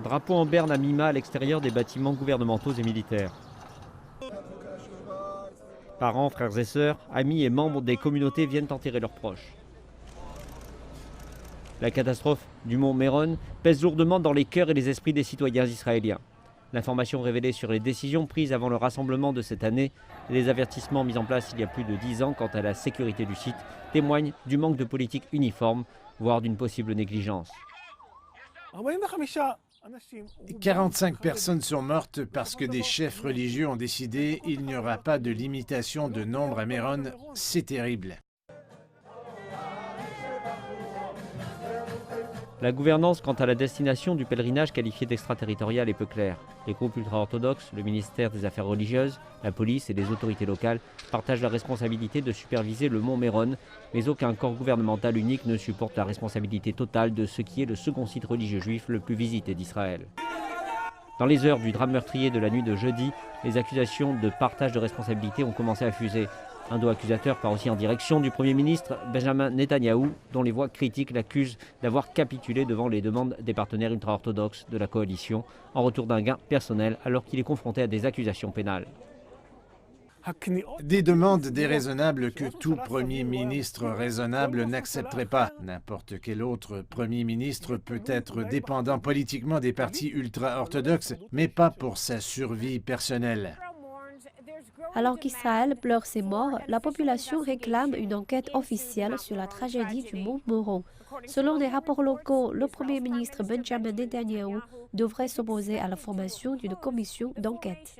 Drapeau en berne à mi-mât à l'extérieur des bâtiments gouvernementaux et militaires. Parents, frères et sœurs, amis et membres des communautés viennent enterrer leurs proches. La catastrophe du mont Méron pèse lourdement dans les cœurs et les esprits des citoyens israéliens. L'information révélée sur les décisions prises avant le rassemblement de cette année et les avertissements mis en place il y a plus de 10 ans quant à la sécurité du site témoignent du manque de politique uniforme, voire d'une possible négligence. 45 personnes sont mortes parce que des chefs religieux ont décidé qu'il n'y aura pas de limitation de nombre à Méron. C'est terrible. La gouvernance quant à la destination du pèlerinage qualifié d'extraterritorial est peu claire. Les groupes ultra-orthodoxes, le ministère des Affaires religieuses, la police et les autorités locales partagent la responsabilité de superviser le mont Méron, mais aucun corps gouvernemental unique ne supporte la responsabilité totale de ce qui est le second site religieux juif le plus visité d'Israël. Dans les heures du drame meurtrier de la nuit de jeudi, les accusations de partage de responsabilité ont commencé à fuser. Un dos accusateur part aussi en direction du Premier ministre Benjamin Netanyahou, dont les voix critiques l'accusent d'avoir capitulé devant les demandes des partenaires ultra-orthodoxes de la coalition en retour d'un gain personnel alors qu'il est confronté à des accusations pénales. Des demandes déraisonnables que tout Premier ministre raisonnable n'accepterait pas. N'importe quel autre Premier ministre peut être dépendant politiquement des partis ultra-orthodoxes, mais pas pour sa survie personnelle. Alors qu'Israël pleure ses morts, la population réclame une enquête officielle sur la tragédie du mont Méron. Selon des rapports locaux, le Premier ministre Benjamin Netanyahou devrait s'opposer à la formation d'une commission d'enquête.